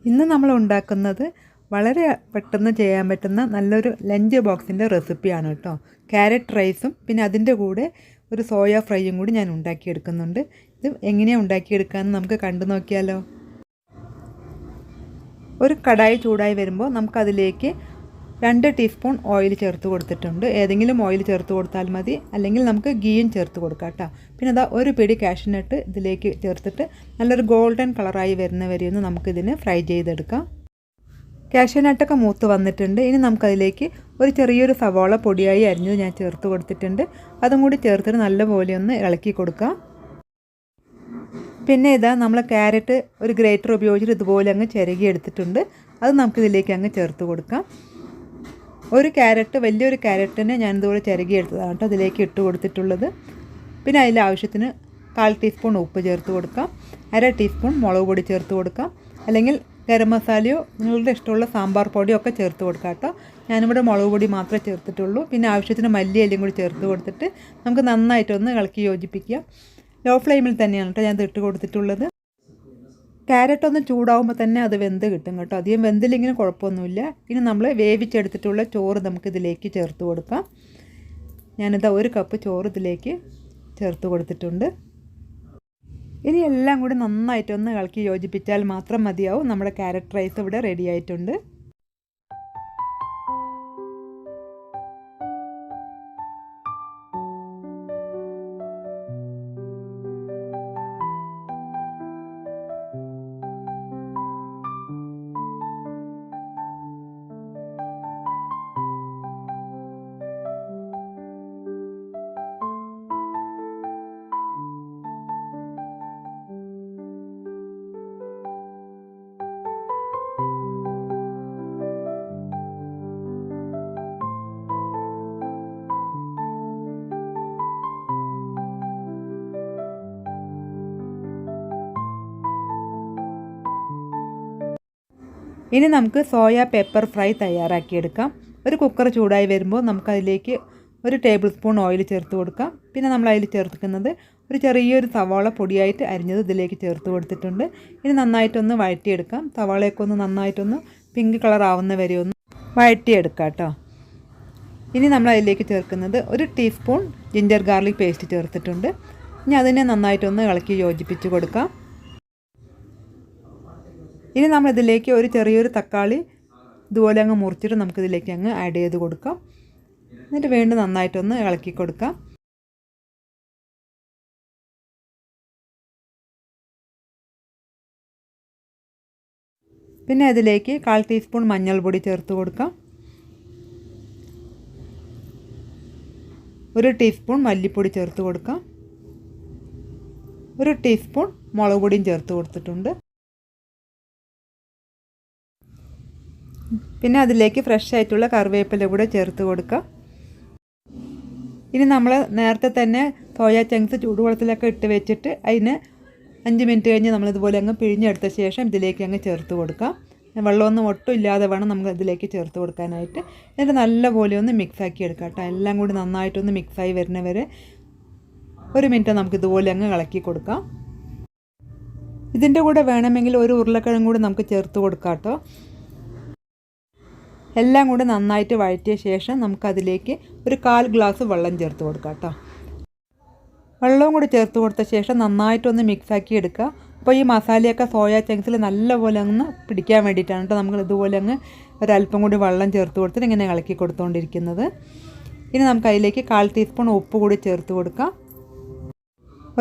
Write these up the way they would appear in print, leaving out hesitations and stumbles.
ഇന്ന് നമ്മൾ ഉണ്ടാക്കുന്നത് വളരെ പെട്ടെന്ന് ചെയ്യാൻ പറ്റുന്ന നല്ലൊരു ലഞ്ച് ബോക്സിൻ്റെ റെസിപ്പിയാണ് കേട്ടോ. ക്യാരറ്റ് റൈസും പിന്നെ അതിൻ്റെ കൂടെ ഒരു സോയ ഫ്രൈയും കൂടി ഞാൻ ഉണ്ടാക്കിയെടുക്കുന്നുണ്ട്. ഇത് എങ്ങനെയാണ് ഉണ്ടാക്കിയെടുക്കാമെന്ന് നമുക്ക് കണ്ടു നോക്കിയാലോ. ഒരു കടായി ചൂടായി വരുമ്പോൾ നമുക്കതിലേക്ക് 2 ടീസ്പൂൺ ഓയിൽ ചേർത്ത് കൊടുത്തിട്ടുണ്ട്. ഏതെങ്കിലും ഓയിൽ ചേർത്ത് കൊടുത്താൽ മതി, അല്ലെങ്കിൽ നമുക്ക് ഗീയും ചേർത്ത് കൊടുക്കാം കേട്ടോ. പിന്നെ അതാ ഒരു പിടി കാഷ്യൂനട്ട് ഇതിലേക്ക് ചേർത്തിട്ട് നല്ലൊരു ഗോൾഡൻ കളറായി വരുന്ന വരെ ഒന്ന് നമുക്കിതിന് ഫ്രൈ ചെയ്തെടുക്കാം. കാഷ്യൂനട്ടൊക്കെ മൂത്ത് വന്നിട്ടുണ്ട്. ഇനി നമുക്കതിലേക്ക് ഒരു ചെറിയൊരു സവാള പൊടിയായി അരിഞ്ഞത് ഞാൻ ചേർത്ത് കൊടുത്തിട്ടുണ്ട്. അതും കൂടി ചേർത്തിട്ട് നല്ലപോലെ ഒന്ന് ഇളക്കി കൊടുക്കാം. പിന്നെ ഇതാ നമ്മൾ ക്യാരറ്റ് ഒരു ഗ്രേറ്റർ ഉപയോഗിച്ചിട്ട് ഇതുപോലെ അങ്ങ് ചിരകി എടുത്തിട്ടുണ്ട്. അത് നമുക്കിതിലേക്ക് അങ്ങ് ചേർത്ത് കൊടുക്കാം. ഒരു ക്യാരറ്റ്, വലിയൊരു ക്യാരറ്റിനെ ഞാൻ ഇതുപോലെ ചിരകി എടുത്തതാണ് കേട്ടോ അതിലേക്ക് ഇട്ട് കൊടുത്തിട്ടുള്ളത്. പിന്നെ അതിൽ ആവശ്യത്തിന് 1/4 ടീസ്പൂൺ ഉപ്പ് ചേർത്ത് കൊടുക്കാം. 1/2 ടീസ്പൂൺ മുളക് പൊടി ചേർത്ത് കൊടുക്കാം, അല്ലെങ്കിൽ ഗരം മസാലയോ നിങ്ങളുടെ ഇഷ്ടമുള്ള സാമ്പാർ പൊടിയോ ഒക്കെ ചേർത്ത് കൊടുക്കാം കേട്ടോ. ഞാനിവിടെ മുളക് പൊടി മാത്രമേ ചേർത്തിട്ടുള്ളൂ. പിന്നെ ആവശ്യത്തിന് മല്ലിയിലയും കൂടി ചേർത്ത് കൊടുത്തിട്ട് നമുക്ക് നന്നായിട്ടൊന്ന് ഇളക്കി യോജിപ്പിക്കുക. ലോ ഫ്ലെയിമിൽ തന്നെയാണ് കേട്ടോ ഞാൻ ഇട്ട് കൊടുത്തിട്ടുള്ളത്. ക്യാരറ്റ് ഒന്ന് ചൂടാവുമ്പോൾ തന്നെ അത് വെന്ത് കിട്ടും കേട്ടോ. അധികം വെന്തില്ലെങ്കിലും കുഴപ്പമൊന്നുമില്ല. ഇനി നമ്മൾ വേവിച്ചെടുത്തിട്ടുള്ള ചോറ് നമുക്കിതിലേക്ക് ചേർത്ത് കൊടുക്കാം. ഞാനിതാ 1 കപ്പ് ചോറ് ഇതിലേക്ക് ചേർത്ത് കൊടുത്തിട്ടുണ്ട്. ഇനി എല്ലാം കൂടി നന്നായിട്ടൊന്ന് ഇളക്കി യോജിപ്പിച്ചാൽ മാത്രം മതിയാവും. നമ്മുടെ ക്യാരറ്റ് റൈസ് ഇവിടെ റെഡി ആയിട്ടുണ്ട്. ഇനി നമുക്ക് സോയ പെപ്പർ ഫ്രൈ തയ്യാറാക്കിയെടുക്കാം. ഒരു കുക്കർ ചൂടായി വരുമ്പോൾ നമുക്കതിലേക്ക് 1 ടേബിൾ സ്പൂൺ ഓയിൽ ചേർത്ത് കൊടുക്കാം. പിന്നെ നമ്മൾ അതിൽ ചേർക്കുന്നത് ഒരു ചെറിയൊരു സവാള പൊടിയായിട്ട് അരിഞ്ഞത് ഇതിലേക്ക് ചേർത്ത് കൊടുത്തിട്ടുണ്ട്. ഇനി നന്നായിട്ടൊന്ന് വഴറ്റിയെടുക്കാം. സവാളയൊക്കെ ഒന്ന് നന്നായിട്ടൊന്ന് പിങ്ക് കളർ ആവുന്ന വരെ ഒന്ന് വഴറ്റിയെടുക്കാം കേട്ടോ. ഇനി നമ്മൾ അതിലേക്ക് ചേർക്കുന്നത് 1 ടീസ്പൂൺ ജിഞ്ചർ ഗാർലിക് പേസ്റ്റ് ചേർത്തിട്ടുണ്ട്. ഇനി അതിനെ നന്നായിട്ടൊന്ന് ഇളക്കി യോജിപ്പിച്ച് കൊടുക്കാം. ഇനി നമ്മളിതിലേക്ക് ഒരു ചെറിയൊരു തക്കാളി ഇതുപോലെ അങ്ങ് മുറിച്ചിട്ട് നമുക്കിതിലേക്ക് അങ്ങ് ആഡ് ചെയ്ത് കൊടുക്കാം. എന്നിട്ട് വീണ്ടും നന്നായിട്ടൊന്ന് ഇളക്കി കൊടുക്കാം. പിന്നെ അതിലേക്ക് 1/4 ടീസ്പൂൺ മഞ്ഞൾപ്പൊടി ചേർത്ത് കൊടുക്കാം. 1 ടീസ്പൂൺ മല്ലിപ്പൊടി ചേർത്ത് കൊടുക്കാം. 1 ടീസ്പൂൺ മുളക് പൊടിയും ചേർത്ത് കൊടുത്തിട്ടുണ്ട്. പിന്നെ അതിലേക്ക് ഫ്രഷ് ആയിട്ടുള്ള കറിവേപ്പില കൂടെ ചേർത്ത് കൊടുക്കാം. ഇനി നമ്മൾ നേരത്തെ തന്നെ സോയ ചങ്ക്സ് ചൂടുവെള്ളത്തിലൊക്കെ ഇട്ട് വെച്ചിട്ട് അതിന് 5 മിനിറ്റ് കഴിഞ്ഞ് നമ്മളിതുപോലെ അങ്ങ് പിഴിഞ്ഞെടുത്ത ശേഷം ഇതിലേക്ക് അങ്ങ് ചേർത്ത് കൊടുക്കാം. വെള്ളമൊന്നും ഒട്ടും ഇല്ലാതെ വേണം നമ്മൾ ഇതിലേക്ക് ചേർത്ത് കൊടുക്കാനായിട്ട്. എന്നിട്ട് നല്ലപോലെ ഒന്ന് മിക്സാക്കി എടുക്കാം കേട്ടോ. എല്ലാം കൂടി നന്നായിട്ടൊന്ന് മിക്സായി വരുന്നവരെ 1 മിനിറ്റ് നമുക്കിതുപോലെ അങ്ങ് ഇളക്കി കൊടുക്കാം. ഇതിൻ്റെ കൂടെ വേണമെങ്കിൽ ഒരു ഉരുളക്കിഴങ്ങ് കൂടി നമുക്ക് ചേർത്ത് കൊടുക്കാം കേട്ടോ. എല്ലാം കൂടി നന്നായിട്ട് വഴറ്റിയ ശേഷം നമുക്കതിലേക്ക് ഒരു 1/4 ഗ്ലാസ് വെള്ളം ചേർത്ത് കൊടുക്കാം കേട്ടോ. വെള്ളവും കൂടി ചേർത്ത് കൊടുത്ത ശേഷം നന്നായിട്ടൊന്ന് മിക്സാക്കി എടുക്കുക. അപ്പോൾ ഈ മസാലയൊക്കെ സോയ ചങ്ക്സിൽ നല്ലപോലെ അങ്ങ് പിടിക്കാൻ വേണ്ടിയിട്ടാണ് കേട്ടോ നമ്മൾ ഇതുപോലെ അങ്ങ് ഒരല്പം കൂടി വെള്ളം ചേർത്ത് കൊടുത്തിട്ട് ഇങ്ങനെ ഇളക്കി കൊടുത്തുകൊണ്ടിരിക്കുന്നത്. ഇനി നമുക്ക് അതിലേക്ക് 1/4 ടീസ്പൂൺ ഉപ്പ് കൂടി ചേർത്ത് കൊടുക്കാം.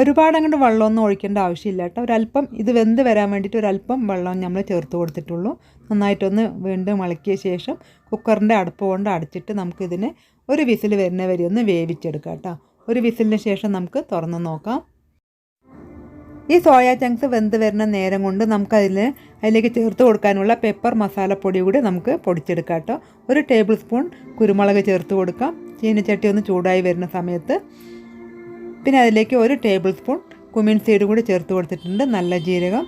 ഒരുപാട് അങ്ങോട്ട് വെള്ളമൊന്നും ഒഴിക്കേണ്ട ആവശ്യമില്ല കേട്ടോ. ഒരല്പം ഇത് വെന്ത് വരാൻ വേണ്ടിയിട്ട് ഒരല്പം വെള്ളം നമ്മൾ ചേർത്ത് കൊടുത്തിട്ടുള്ളൂ. നന്നായിട്ടൊന്ന് വീണ്ടും ഇളക്കിയ ശേഷം കുക്കറിൻ്റെ അടപ്പ് കൊണ്ട് അടച്ചിട്ട് നമുക്കിതിനെ ഒരു വിസിൽ വരുന്ന വരെ ഒന്ന് വേവിച്ചെടുക്കാം കേട്ടോ. ഒരു വിസിലിന് ശേഷം നമുക്ക് തുറന്ന് നോക്കാം. ഈ സോയ ചങ്ക്സ് വെന്ത് വരുന്ന നേരം കൊണ്ട് അതിലേക്ക് ചേർത്ത് കൊടുക്കാനുള്ള പെപ്പർ മസാലപ്പൊടി കൂടി നമുക്ക് പൊടിച്ചെടുക്കാം കേട്ടോ. 1 ടേബിൾ സ്പൂൺ കുരുമുളക് ചേർത്ത് കൊടുക്കാം. ചീനച്ചട്ടി ഒന്ന് ചൂടായി വരുന്ന സമയത്ത്. പിന്നെ അതിലേക്ക് 1 ടേബിൾ സ്പൂൺ കുമിൻ സീഡ് കൂടി ചേർത്ത് കൊടുത്തിട്ടുണ്ട്. നല്ല ജീരകം.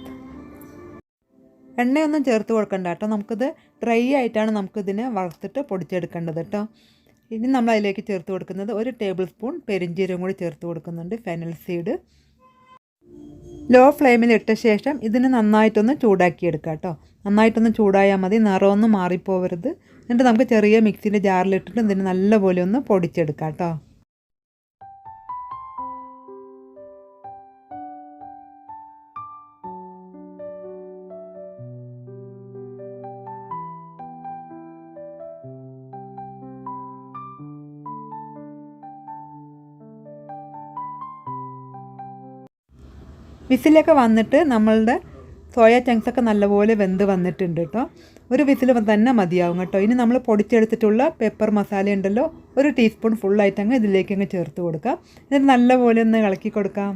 എണ്ണയൊന്നും ചേർത്ത് കൊടുക്കണ്ട കേട്ടോ. നമുക്കിത് ഡ്രൈ ആയിട്ടാണ് നമുക്കിതിനെ വറുത്തിട്ട് പൊടിച്ചെടുക്കേണ്ടത് കേട്ടോ. ഇനി നമ്മൾ അതിലേക്ക് ചേർത്ത് കൊടുക്കുന്നത് 1 ടേബിൾ സ്പൂൺ പെരിഞ്ജീരകം കൂടി ചേർത്ത് കൊടുക്കുന്നുണ്ട്. Fennel seed. ലോ ഫ്ലെയിമിൽ ഇട്ട ശേഷം ഇതിന് നന്നായിട്ടൊന്ന് ചൂടാക്കിയെടുക്കാം കേട്ടോ. നന്നായിട്ടൊന്ന് ചൂടായാൽ മതി, നിറമൊന്നും മാറിപ്പോവരുത്. എന്നിട്ട് നമുക്ക് ചെറിയ മിക്സിൻ്റെ ജാറിലിട്ടിട്ട് ഇതിന് നല്ലപോലെ ഒന്ന് പൊടിച്ചെടുക്കാം കേട്ടോ. വിസിലൊക്കെ വന്നിട്ട് നമ്മളുടെ സോയ ചങ്ക്സൊക്കെ നല്ലപോലെ വെന്ത് വന്നിട്ടുണ്ട് കേട്ടോ. ഒരു വിസിൽ തന്നെ മതിയാവും കേട്ടോ. ഇനി നമ്മൾ പൊടിച്ചെടുത്തിട്ടുള്ള പെപ്പർ മസാല ഉണ്ടല്ലോ, ഒരു ടീസ്പൂൺ ഫുള്ളായിട്ട് അങ്ങ് ഇതിലേക്ക് അങ്ങ് ചേർത്ത് കൊടുക്കാം. എന്നിട്ട് നല്ലപോലെ ഒന്ന് ഇളക്കി കൊടുക്കാം.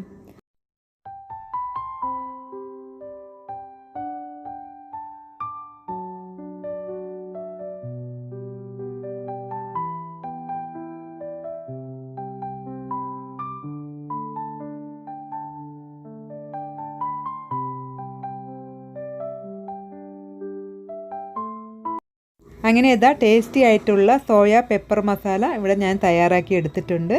അങ്ങനെ ഇതാ ടേസ്റ്റി ആയിട്ടുള്ള സോയ പെപ്പർ മസാല ഇവിടെ ഞാൻ തയ്യാറാക്കി എടുത്തിട്ടുണ്ട്.